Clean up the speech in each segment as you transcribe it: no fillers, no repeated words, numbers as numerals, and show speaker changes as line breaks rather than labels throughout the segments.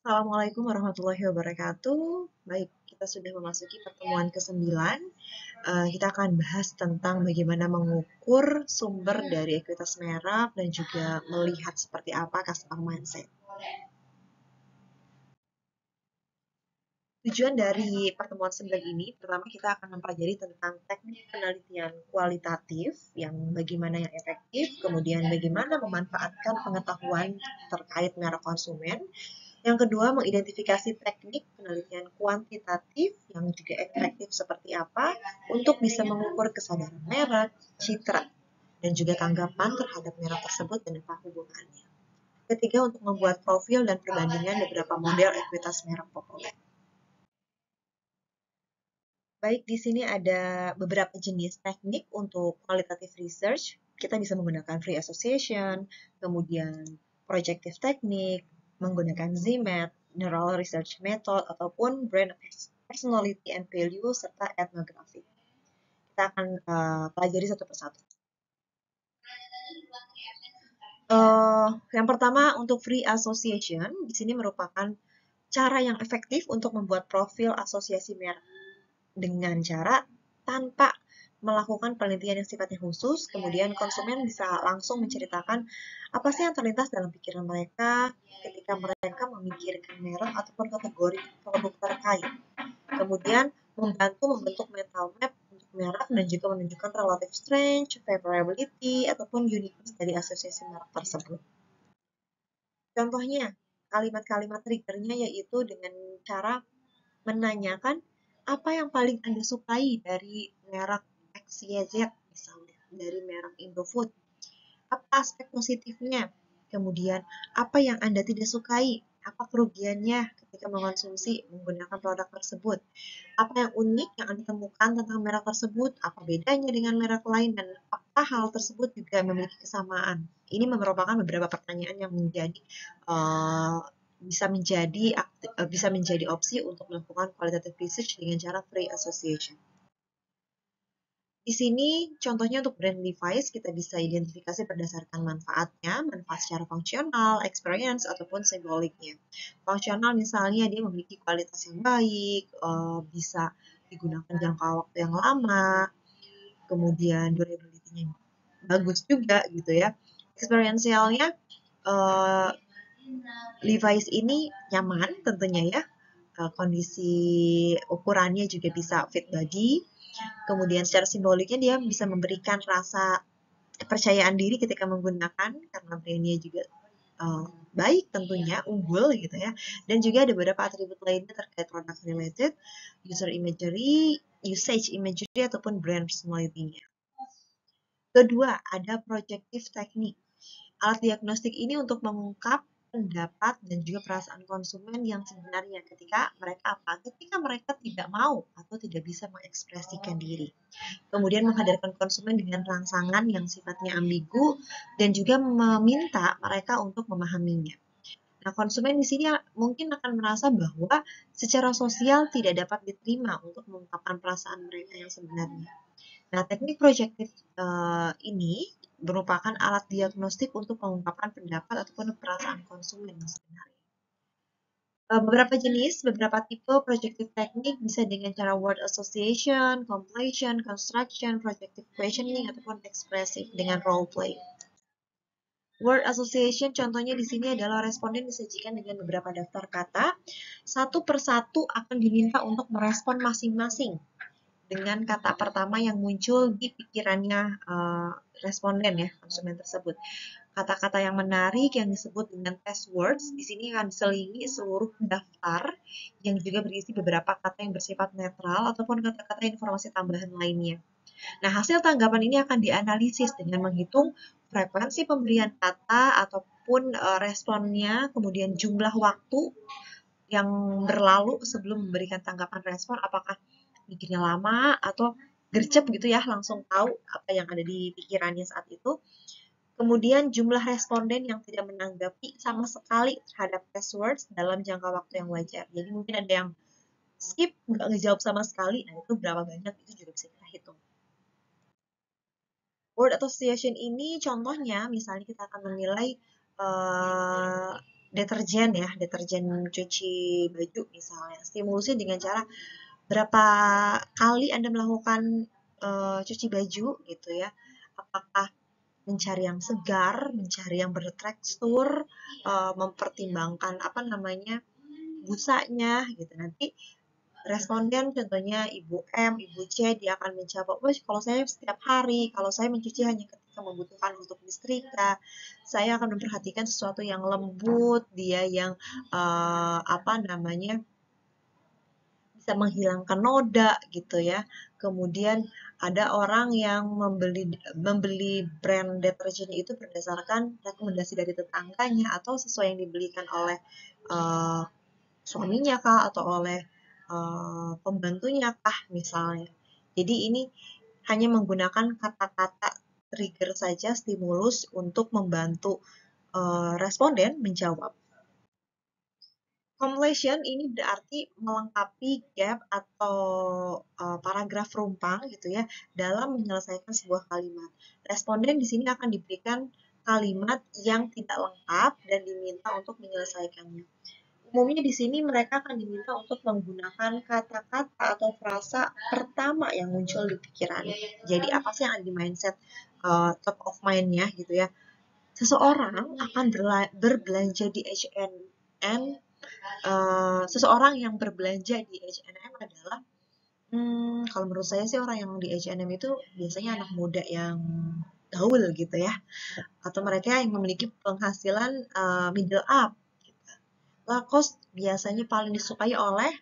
Assalamualaikum warahmatullahi wabarakatuh. Baik, kita sudah memasuki pertemuan ke-9. Kita akan bahas tentang bagaimana mengukur sumber dari ekuitas merek dan juga melihat seperti apa customer mindset. Tujuan dari pertemuan 9 ini, pertama kita akan mempelajari tentang teknik penelitian kualitatif, yang bagaimana yang efektif, kemudian bagaimana memanfaatkan pengetahuan terkait merek konsumen. Yang kedua, mengidentifikasi teknik penelitian kuantitatif yang juga efektif seperti apa untuk bisa mengukur kesadaran merek, citra, dan juga tanggapan terhadap merek tersebut dan apa hubungannya. Ketiga, untuk membuat profil dan perbandingan beberapa model ekuitas merek populer. Baik, di sini ada beberapa jenis teknik untuk qualitative research. Kita bisa menggunakan free association, kemudian projective technique, menggunakan ZMAT, neural research method, ataupun brand personality and value, serta ethnographic. Kita akan pelajari satu persatu. Yang pertama, untuk free association, di sini merupakan cara yang efektif untuk membuat profil asosiasi merek dengan cara tanpa melakukan penelitian yang sifatnya khusus, kemudian konsumen bisa langsung menceritakan apa sih yang terlintas dalam pikiran mereka ketika mereka memikirkan merek ataupun kategori produk terkait. Kemudian membantu membentuk mental map untuk merek dan juga menunjukkan relative strength, favorability, ataupun uniqueness dari asosiasi merek tersebut. Contohnya, kalimat-kalimat triggernya yaitu dengan cara menanyakan apa yang paling Anda sukai dari merek XYZ misalnya, dari merek Indofood. Apa aspek positifnya? Kemudian, apa yang Anda tidak sukai? Apa kerugiannya ketika mengonsumsi menggunakan produk tersebut? Apa yang unik yang Anda temukan tentang merek tersebut? Apa bedanya dengan merek lain? Dan apakah hal tersebut juga memiliki kesamaan? Ini merupakan beberapa pertanyaan yang uh, bisa menjadi opsi untuk melakukan qualitative research dengan cara free association. Di sini contohnya untuk brand Levi's kita bisa identifikasi berdasarkan manfaatnya, manfaat secara fungsional, experience, ataupun simboliknya. Fungsional misalnya dia memiliki kualitas yang baik, bisa digunakan jangka waktu yang lama, kemudian durability-nya bagus juga gitu ya. Experientialnya uh, Levi's ini nyaman tentunya ya. Kondisi ukurannya juga bisa fit body. Kemudian secara simboliknya dia bisa memberikan rasa kepercayaan diri ketika menggunakan karena brandnya juga baik tentunya, unggul gitu ya. Dan juga ada beberapa atribut lainnya terkait produk related, user imagery, usage imagery, ataupun brand personality-nya. Kedua, ada projective technique. Alat diagnostik ini untuk mengungkap pendapat dan juga perasaan konsumen yang sebenarnya ketika mereka tidak mau atau tidak bisa mengekspresikan diri. Kemudian menghadirkan konsumen dengan rangsangan yang sifatnya ambigu dan juga meminta mereka untuk memahaminya. Nah, konsumen di sini mungkin akan merasa bahwa secara sosial tidak dapat diterima untuk mengungkapkan perasaan mereka yang sebenarnya. Nah, teknik projektif ini merupakan alat diagnostik untuk mengungkapkan pendapat ataupun perasaan konsumen sebenarnya. Beberapa tipe projective teknik bisa dengan cara word association, completion, construction, projective questioning, ataupun expressive dengan role play. Word association contohnya di sini adalah responden disajikan dengan beberapa daftar kata. Satu persatu akan diminta untuk merespon masing-masing dengan kata pertama yang muncul di pikirannya responden ya, konsumen tersebut. Kata-kata yang menarik yang disebut dengan test words di sini akan diselingi seluruh daftar yang juga berisi beberapa kata yang bersifat netral ataupun kata-kata informasi tambahan lainnya. Nah, hasil tanggapan ini akan dianalisis dengan menghitung frekuensi pemberian kata ataupun responnya, kemudian jumlah waktu yang berlalu sebelum memberikan tanggapan respon, apakah mikirnya lama atau gercep gitu ya, langsung tahu apa yang ada di pikirannya saat itu. Kemudian jumlah responden yang tidak menanggapi sama sekali terhadap test words dalam jangka waktu yang wajar. Jadi mungkin ada yang skip, nggak ngejawab sama sekali, nah itu berapa banyak, itu juga bisa kita hitung. Word association ini contohnya, misalnya kita akan menilai deterjen ya, deterjen cuci baju misalnya. Stimulusnya dengan cara berapa kali Anda melakukan cuci baju gitu ya. Apakah mencari yang segar, mencari yang bertekstur, mempertimbangkan apa namanya busanya gitu. Nanti responden contohnya Ibu M, Ibu C, dia akan menjawab, wah kalau saya setiap hari, kalau saya mencuci hanya ketika membutuhkan untuk disetrika, saya akan memperhatikan sesuatu yang lembut, dia yang apa namanya bisa menghilangkan noda gitu ya. Kemudian ada orang yang membeli brand deterjen itu berdasarkan rekomendasi dari tetangganya atau sesuai yang dibelikan oleh uh, suaminya kah atau oleh pembantunya kah misalnya. Jadi ini hanya menggunakan kata-kata trigger saja stimulus untuk membantu responden menjawab. Completion ini berarti melengkapi gap atau paragraf rumpang gitu ya dalam menyelesaikan sebuah kalimat. Responden di sini akan diberikan kalimat yang tidak lengkap dan diminta untuk menyelesaikannya. Umumnya di sini mereka akan diminta untuk menggunakan kata-kata atau frasa pertama yang muncul di pikiran. Jadi apa sih yang ada di mindset top of mind-nya gitu ya. Seseorang akan berbelanja di H&M. Seseorang yang berbelanja di H&M adalah kalau menurut saya sih orang yang di H&M itu biasanya anak muda yang gaul gitu ya, atau mereka yang memiliki penghasilan middle up. Lacoste biasanya paling disukai oleh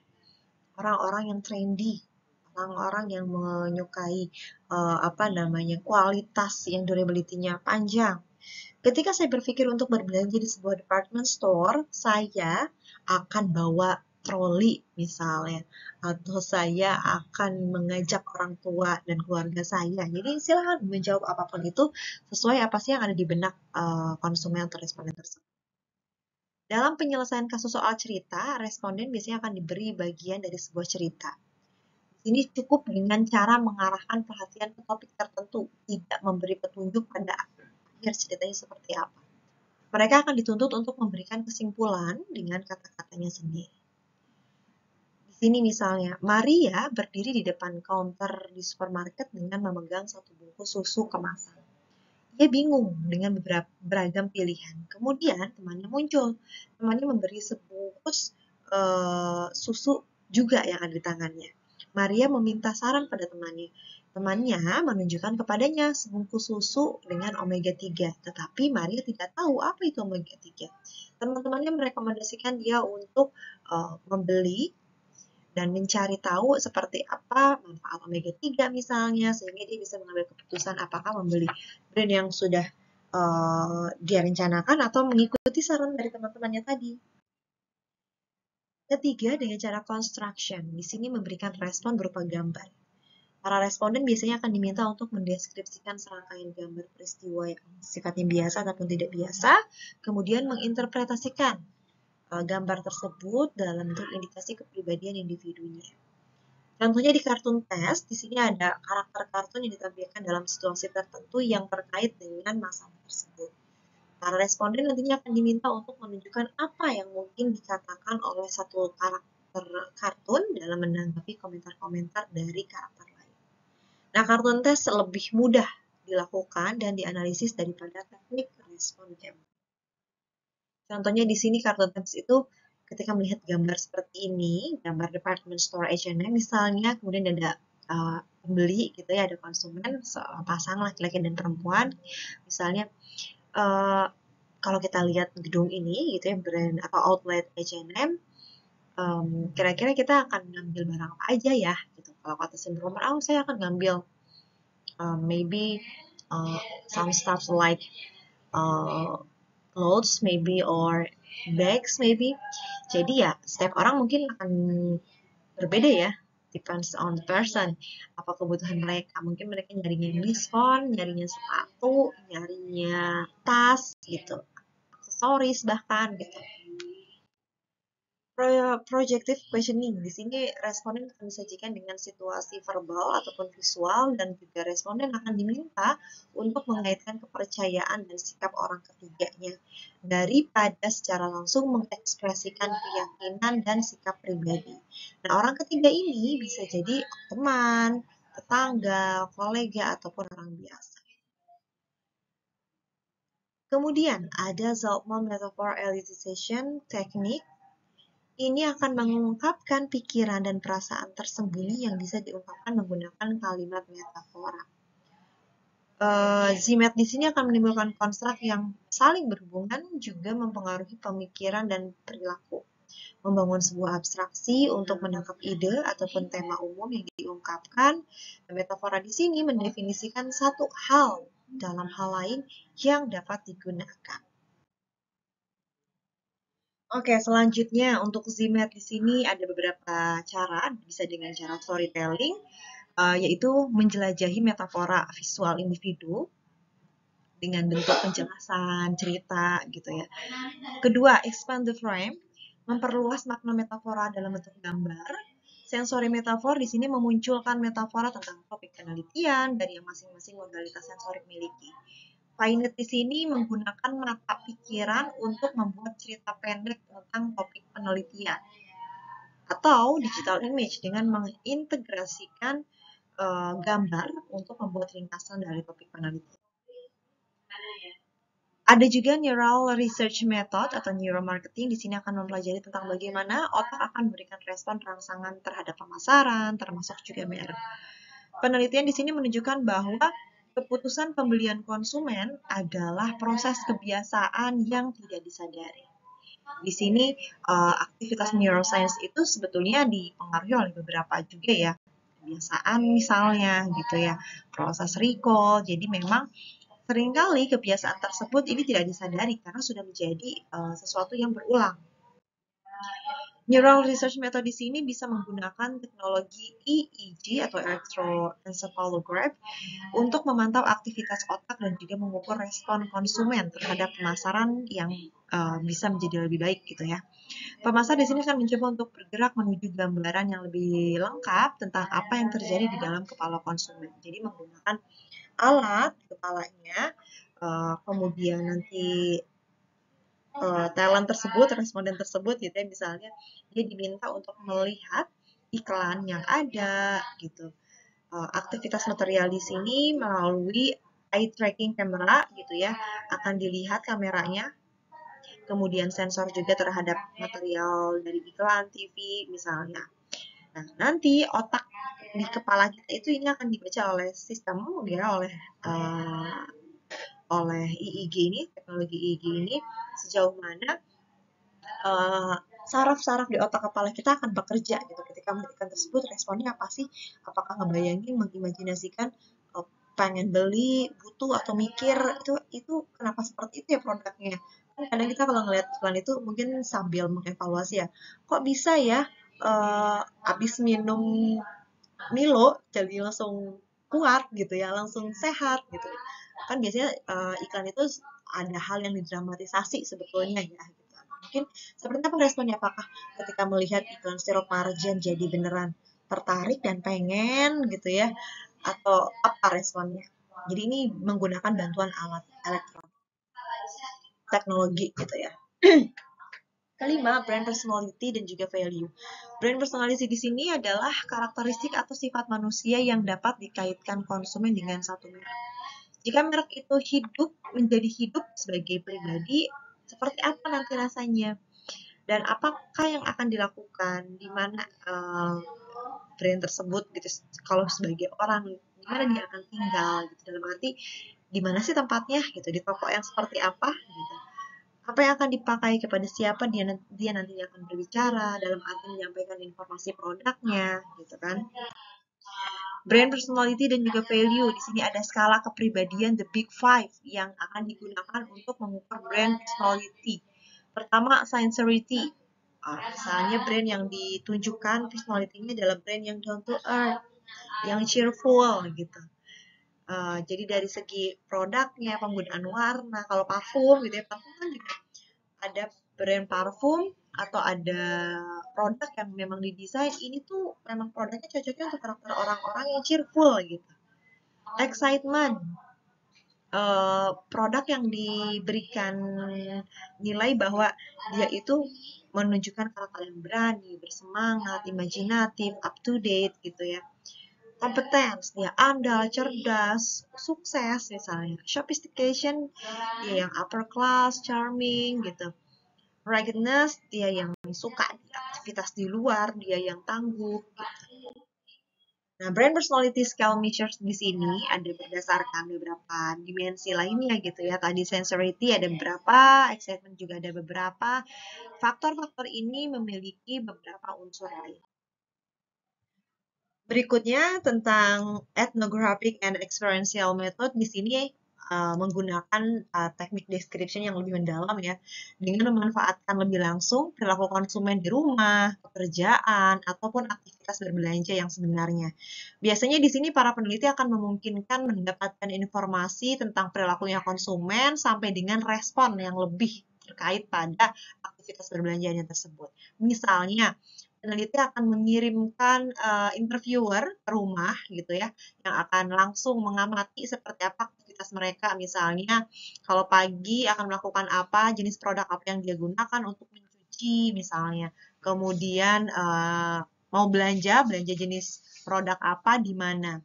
orang-orang yang trendy, orang-orang yang menyukai apa namanya kualitas yang durability-nya panjang. Ketika saya berpikir untuk berbelanja di sebuah department store, saya akan bawa troli misalnya, atau saya akan mengajak orang tua dan keluarga saya. Jadi silahkan menjawab apapun itu sesuai apa sih yang ada di benak konsumen atau responden tersebut. Dalam penyelesaian kasus soal cerita, responden biasanya akan diberi bagian dari sebuah cerita. Ini cukup dengan cara mengarahkan perhatian ke topik tertentu, tidak memberi petunjuk pada akhir ceritanya seperti apa. Mereka akan dituntut untuk memberikan kesimpulan dengan kata-katanya sendiri. Di sini misalnya, Maria berdiri di depan counter di supermarket dengan memegang satu bungkus susu kemasan. Dia bingung dengan beragam pilihan. Kemudian temannya muncul. Temannya memberi sebungkus susu juga yang ada di tangannya. Maria meminta saran pada temannya. Temannya menunjukkan kepadanya sebungkus susu dengan omega 3. Tetapi Maria tidak tahu apa itu omega 3. Teman-temannya merekomendasikan dia untuk membeli dan mencari tahu seperti apa manfaat omega 3 misalnya, sehingga dia bisa mengambil keputusan apakah membeli brand yang sudah dia rencanakan atau mengikuti saran dari teman-temannya tadi. Ketiga, dengan cara construction. Di sini memberikan respon berupa gambar. Para responden biasanya akan diminta untuk mendeskripsikan serangkaian gambar peristiwa yang sifatnya biasa ataupun tidak biasa, kemudian menginterpretasikan gambar tersebut dalam bentuk indikasi kepribadian individunya. Contohnya di kartun test, di sini ada karakter kartun yang ditampilkan dalam situasi tertentu yang terkait dengan masalah tersebut. Para responden nantinya akan diminta untuk menunjukkan apa yang mungkin dikatakan oleh satu karakter kartun dalam menanggapi komentar-komentar dari karakter lain. Nah, kartun test lebih mudah dilakukan dan dianalisis daripada teknik respon gambar. Contohnya di sini kartun test itu ketika melihat gambar seperti ini, gambar department store H&M misalnya, kemudian ada pembeli gitu ya, ada konsumen, pasang laki-laki dan perempuan, misalnya kalau kita lihat gedung ini gitu ya, brand atau outlet H&M, kira-kira kita akan ngambil barang apa aja ya gitu. Kalau kata si perempuan, saya akan ngambil maybe some stuff like clothes maybe or bags maybe. Jadi ya setiap orang mungkin akan berbeda ya, depends on the person. Apa kebutuhan mereka? Mungkin mereka nyarinya diskon, nyarinya sepatu, nyarinya tas gitu, aksesoris bahkan gitu. Projective questioning. Di sini responden akan disajikan dengan situasi verbal ataupun visual dan juga responden akan diminta untuk mengaitkan kepercayaan dan sikap orang ketiganya daripada secara langsung mengekspresikan keyakinan dan sikap pribadi. Nah, orang ketiga ini bisa jadi teman, tetangga, kolega, ataupun orang biasa. Kemudian ada Zeltman Metaphor Elicitation Technique. Ini akan mengungkapkan pikiran dan perasaan tersembunyi yang bisa diungkapkan menggunakan kalimat metafora. Zimet di sini akan menimbulkan konstruk yang saling berhubungan, juga mempengaruhi pemikiran dan perilaku. Membangun sebuah abstraksi untuk menangkap ide ataupun tema umum yang diungkapkan. Metafora di sini mendefinisikan satu hal dalam hal lain yang dapat digunakan. Oke, selanjutnya untuk Zimet di sini ada beberapa cara, bisa dengan cara storytelling, yaitu menjelajahi metafora visual individu dengan bentuk penjelasan, cerita gitu ya. Kedua, expand the frame, memperluas makna metafora dalam bentuk gambar. Sensori metafor di sini memunculkan metafora tentang topik penelitian dari yang masing-masing modalitas sensorik miliki. Fainet di sini menggunakan mata pikiran untuk membuat cerita pendek tentang topik penelitian. Atau digital image dengan mengintegrasikan gambar untuk membuat ringkasan dari topik penelitian. Ada juga neural research method atau neuromarketing. Di sini akan mempelajari tentang bagaimana otak akan memberikan respon rangsangan terhadap pemasaran, termasuk juga merek. Penelitian di sini menunjukkan bahwa keputusan pembelian konsumen adalah proses kebiasaan yang tidak disadari. Di sini aktivitas neuroscience itu sebetulnya dipengaruhi oleh beberapa juga ya, kebiasaan misalnya gitu ya, proses recall. Jadi memang seringkali kebiasaan tersebut ini tidak disadari karena sudah menjadi sesuatu yang berulang. Neural research method di sini bisa menggunakan teknologi EEG atau electroencephalograph untuk memantau aktivitas otak dan juga mengukur respon konsumen terhadap pemasaran yang bisa menjadi lebih baik gitu ya. Pemasar di sini akan mencoba untuk bergerak menuju gambaran yang lebih lengkap tentang apa yang terjadi di dalam kepala konsumen. Jadi menggunakan alat di kepalanya, kemudian nanti talent tersebut, responden tersebut gitu ya, misalnya dia diminta untuk melihat iklan yang ada gitu. Aktivitas material di sini melalui eye tracking camera gitu ya, akan dilihat kameranya, kemudian sensor juga terhadap material dari iklan TV misalnya. Nah, nanti otak di kepala kita itu ini akan dibaca oleh sistem ya, oleh EEG ini, teknologi EEG ini, sejauh mana saraf-saraf di otak kepala kita akan bekerja gitu ketika melihat iklan tersebut. Responnya apa sih? Apakah ngebayangin, mengimajinasikan pengen beli, butuh atau mikir itu kenapa seperti itu ya produknya? Kan kadang kita kalau ngeliat iklan itu mungkin sambil mengevaluasi ya, kok bisa ya abis minum Milo jadi langsung kuat gitu ya, langsung sehat gitu. Kan biasanya iklan itu ada hal yang didramatisasi sebetulnya ya. Gitu. Mungkin seperti apa responnya? Apakah ketika melihat iklan sirup marjan jadi beneran tertarik dan pengen gitu ya? Atau apa responnya? Jadi ini menggunakan bantuan alat elektronik, teknologi gitu ya. Kelima, brand personality dan juga value. Brand personality di sini adalah karakteristik atau sifat manusia yang dapat dikaitkan konsumen dengan satu merek. Jika merek itu menjadi hidup sebagai pribadi, seperti apa nanti rasanya? Dan apakah yang akan dilakukan? Di mana brand tersebut gitu, kalau sebagai orang, di mana dia akan tinggal gitu, dalam arti di mana sih tempatnya gitu, di toko yang seperti apa gitu. Apa yang akan dipakai, kepada siapa dia nantinya akan berbicara, dalam arti menyampaikan informasi produknya gitu kan. Brand personality dan juga value. Di sini ada skala kepribadian The Big Five yang akan digunakan untuk mengukur brand personality. Pertama, sincerity. Misalnya brand yang ditunjukkan personality-nya adalah brand yang down to earth, yang cheerful gitu. Jadi dari segi produknya, penggunaan warna, kalau parfum gitu ya, parfum kan juga ada brand parfum atau ada produk yang memang didesain ini tuh memang produknya cocoknya untuk karakter orang-orang yang cheerful gitu. Excitement, produk yang diberikan nilai bahwa dia itu menunjukkan karakter yang berani, bersemangat, imajinatif, up to date gitu ya. Competence, dia andal, cerdas, sukses misalnya. Sophistication, dia yang upper class, charming gitu. Ruggedness, dia yang suka di aktivitas di luar, dia yang tangguh gitu. Nah, brand personality scale measures di sini ada berdasarkan beberapa dimensi lainnya gitu ya. Tadi sincerity ada beberapa, excitement juga ada beberapa. Faktor-faktor ini memiliki beberapa unsur lain. Berikutnya tentang ethnographic and experiential method di sini menggunakan teknik description yang lebih mendalam ya, dengan memanfaatkan lebih langsung perilaku konsumen di rumah, pekerjaan, ataupun aktivitas berbelanja yang sebenarnya. Biasanya di sini para peneliti akan memungkinkan mendapatkan informasi tentang perilakunya konsumen sampai dengan respon yang lebih terkait pada aktivitas berbelanjanya tersebut. Misalnya, peneliti akan mengirimkan interviewer ke rumah gitu ya, yang akan langsung mengamati seperti apa aktivitas mereka. Misalnya, kalau pagi akan melakukan apa, jenis produk apa yang dia gunakan untuk mencuci misalnya. Kemudian mau belanja jenis produk apa di mana.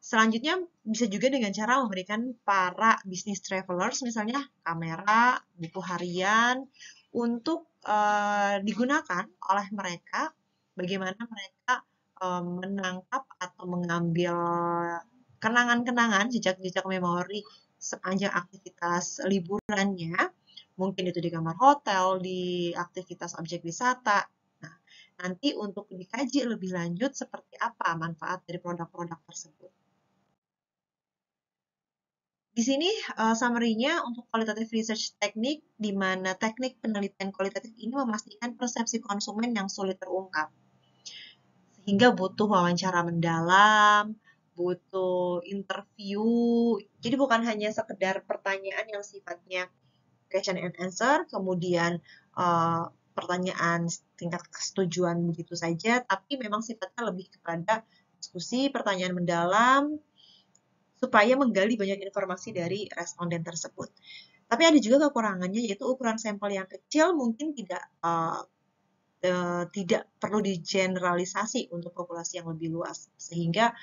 Selanjutnya bisa juga dengan cara memberikan para business travelers misalnya kamera, buku harian untuk digunakan oleh mereka bagaimana mereka menangkap atau mengambil kenangan-kenangan, jejak-jejak memori sepanjang aktivitas liburannya, mungkin itu di kamar hotel, di aktivitas objek wisata. Nah, nanti untuk dikaji lebih lanjut seperti apa manfaat dari produk-produk tersebut. Di sini summary-nya untuk qualitative research teknik, di mana teknik penelitian kualitatif ini memastikan persepsi konsumen yang sulit terungkap. Sehingga butuh wawancara mendalam, butuh interview. Jadi bukan hanya sekedar pertanyaan yang sifatnya question and answer, kemudian pertanyaan tingkat kesetujuan begitu saja, tapi memang sifatnya lebih kepada diskusi, pertanyaan mendalam, supaya menggali banyak informasi dari responden tersebut. Tapi ada juga kekurangannya, yaitu ukuran sampel yang kecil mungkin tidak perlu digeneralisasi untuk populasi yang lebih luas. Sehingga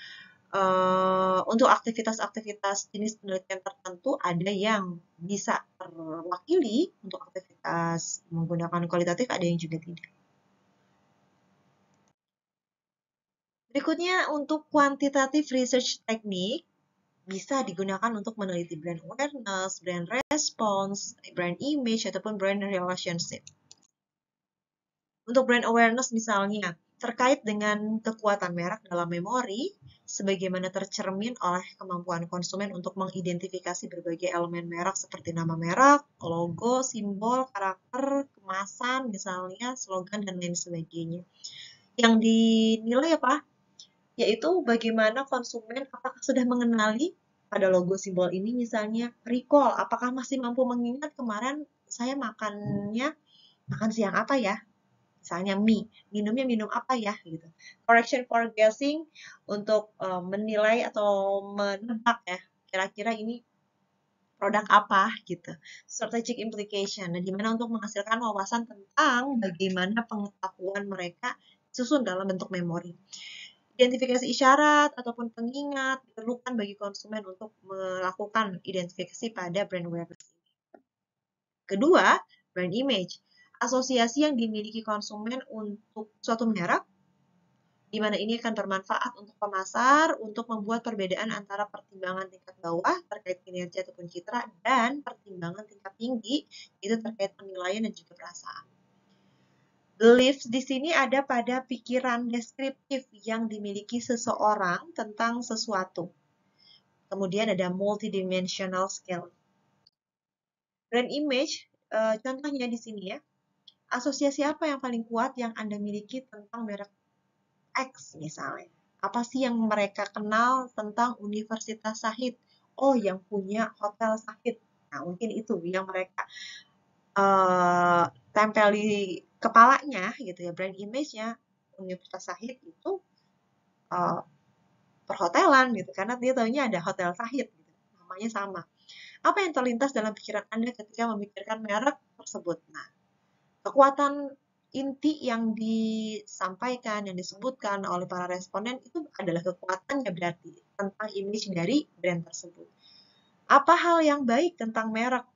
untuk aktivitas-aktivitas jenis penelitian tertentu ada yang bisa terwakili untuk aktivitas menggunakan kualitatif, ada yang juga tidak. Berikutnya untuk quantitative research technique bisa digunakan untuk meneliti brand awareness, brand response, brand image, ataupun brand relationship. Untuk brand awareness misalnya, terkait dengan kekuatan merek dalam memori, sebagaimana tercermin oleh kemampuan konsumen untuk mengidentifikasi berbagai elemen merek seperti nama merek, logo, simbol, karakter, kemasan, misalnya, slogan, dan lain sebagainya. Yang dinilai apa? Yaitu bagaimana konsumen apakah sudah mengenali pada logo simbol ini misalnya, recall, apakah masih mampu mengingat kemarin saya makan siang apa ya? Misalnya mie, minumnya minum apa ya gitu. Correction for guessing untuk menilai atau menebak ya, kira-kira ini produk apa gitu. Strategic implication, nah, dimana untuk menghasilkan wawasan tentang bagaimana pengetahuan mereka susun dalam bentuk memori. Identifikasi isyarat ataupun pengingat diperlukan bagi konsumen untuk melakukan identifikasi pada brand awareness. Kedua, brand image. Asosiasi yang dimiliki konsumen untuk suatu merek, di mana ini akan bermanfaat untuk pemasar untuk membuat perbedaan antara pertimbangan tingkat bawah terkait kinerja ataupun citra dan pertimbangan tingkat tinggi itu terkait penilaian dan juga perasaan. Beliefs di sini ada pada pikiran deskriptif yang dimiliki seseorang tentang sesuatu. Kemudian ada multidimensional scale. Brand image, contohnya di sini ya. Asosiasi apa yang paling kuat yang Anda miliki tentang merek X misalnya? Apa sih yang mereka kenal tentang Universitas Syahid? Oh, yang punya hotel Syahid. Nah, mungkin itu yang mereka tempel di kepalanya gitu ya, brand image-nya Universitas Shahid itu perhotelan gitu, karena dia taunya ada Hotel Shahid gitu, namanya sama. Apa yang terlintas dalam pikiran Anda ketika memikirkan merek tersebut? Nah, kekuatan inti yang disampaikan, yang disebutkan oleh para responden itu adalah kekuatannya berarti tentang image dari brand tersebut. Apa hal yang baik tentang merek?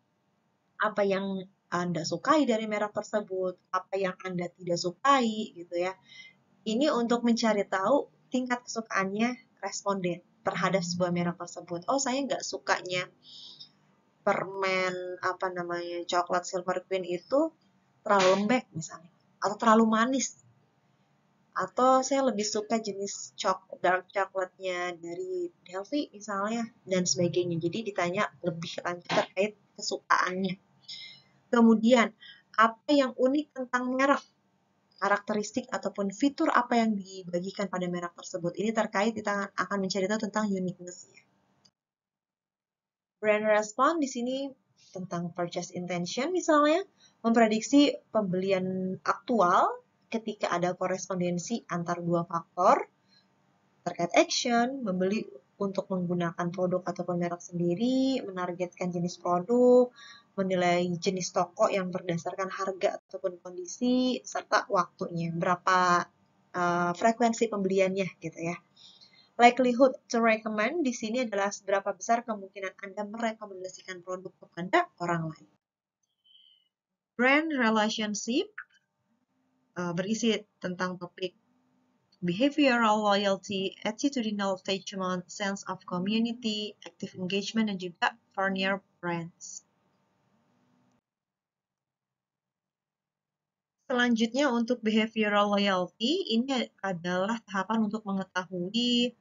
Apa yang Anda sukai dari merek tersebut? Apa yang Anda tidak sukai gitu ya. Ini untuk mencari tahu tingkat kesukaannya responden terhadap sebuah merek tersebut. Oh, saya nggak sukanya permen apa namanya coklat Silver Queen itu terlalu lembek misalnya, atau terlalu manis, atau saya lebih suka jenis dark coklatnya dari Delphi misalnya, dan sebagainya. Jadi ditanya lebih lanjut terkait kesukaannya. Kemudian, apa yang unik tentang merek? Karakteristik ataupun fitur apa yang dibagikan pada merek tersebut. Ini terkait kita akan mencari tahu tentang uniqueness-nya. Brand respond di sini tentang purchase intention misalnya, memprediksi pembelian aktual ketika ada korespondensi antar dua faktor terkait action, membeli untuk menggunakan produk ataupun merek sendiri, menargetkan jenis produk, menilai jenis toko yang berdasarkan harga ataupun kondisi, serta waktunya, berapa frekuensi pembeliannya gitu ya. Likelihood to recommend di sini adalah seberapa besar kemungkinan Anda merekomendasikan produk kepada orang lain. Brand relationship berisi tentang topik behavioral loyalty, attitudinal attachment, sense of community, active engagement, dan juga Varnier brands. Selanjutnya untuk behavioral loyalty, ini adalah tahapan untuk mengetahui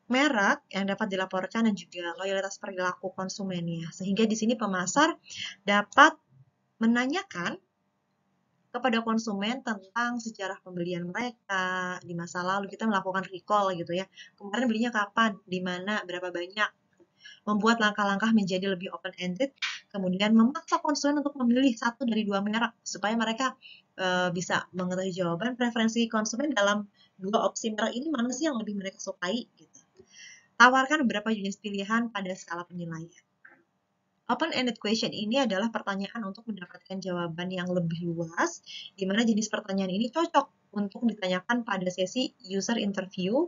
merek yang dapat dilaporkan dan juga loyalitas perilaku konsumennya. Sehingga di sini pemasar dapat menanyakan kepada konsumen tentang sejarah pembelian mereka di masa lalu. Kita melakukan recall gitu ya. Kemarin belinya kapan, di mana, berapa banyak. Membuat langkah-langkah menjadi lebih open-ended, kemudian memaksa konsumen untuk memilih satu dari dua merek supaya mereka bisa mengetahui jawaban preferensi konsumen dalam dua opsi merek ini mana sih yang lebih mereka sukai gitu. Tawarkan beberapa jenis pilihan pada skala penilaian. Open-ended question ini adalah pertanyaan untuk mendapatkan jawaban yang lebih luas, di mana jenis pertanyaan ini cocok untuk ditanyakan pada sesi user interview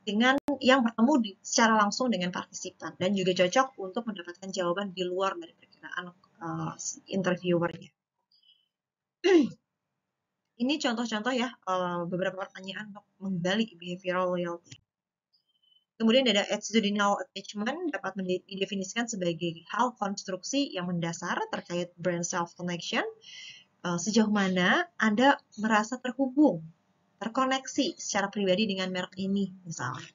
dengan yang bertemu secara langsung dengan partisipan, dan juga cocok untuk mendapatkan jawaban di luar dari perkiraan interviewernya. Ini contoh-contoh ya, beberapa pertanyaan untuk menggali behavioral loyalty. Kemudian ada attitudinal attachment dapat didefinisikan sebagai hal konstruksi yang mendasar terkait brand self-connection. Sejauh mana Anda merasa terhubung, terkoneksi secara pribadi dengan merek ini misalnya.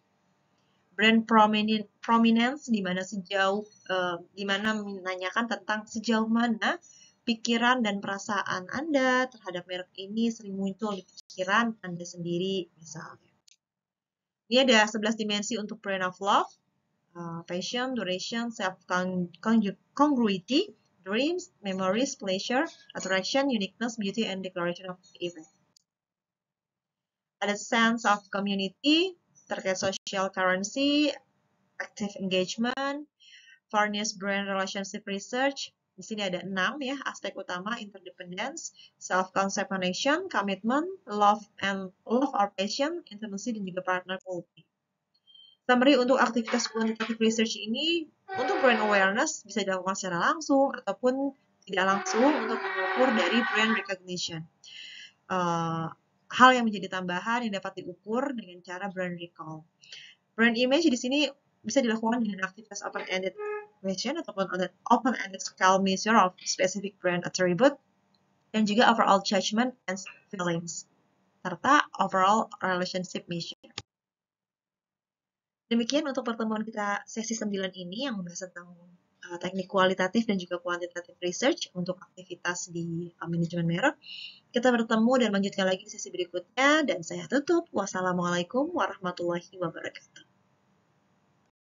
Brand prominence di mana menanyakan tentang sejauh mana pikiran dan perasaan Anda terhadap merek ini sering muncul di pikiran Anda sendiri misalnya. Ini ada 11 dimensi untuk brand of love, passion, duration, self-congruity, dreams, memories, pleasure, attraction, uniqueness, beauty, and declaration of event. Ada sense of community, terkait social currency, active engagement, Varniers brand relationship research. Di sini ada 6 ya, aspek utama: interdependence, self-concept connection, commitment, love or passion, intimacy, dan juga partner quality. Summary untuk aktivitas quantitative research ini, untuk brand awareness bisa dilakukan secara langsung ataupun tidak langsung untuk mengukur dari brand recognition. Hal yang menjadi tambahan yang dapat diukur dengan cara brand recall. Brand image di sini bisa dilakukan dengan aktivitas open-ended question ataupun open-ended scale measure of specific brand attribute, dan juga overall judgment and feelings, serta overall relationship measure. Demikian untuk pertemuan kita sesi 9 ini yang membahas tentang teknik kualitatif dan juga kuantitatif research untuk aktivitas di manajemen merek. Kita bertemu dan lanjutkan lagi di sesi berikutnya, dan saya tutup. Wassalamualaikum warahmatullahi wabarakatuh.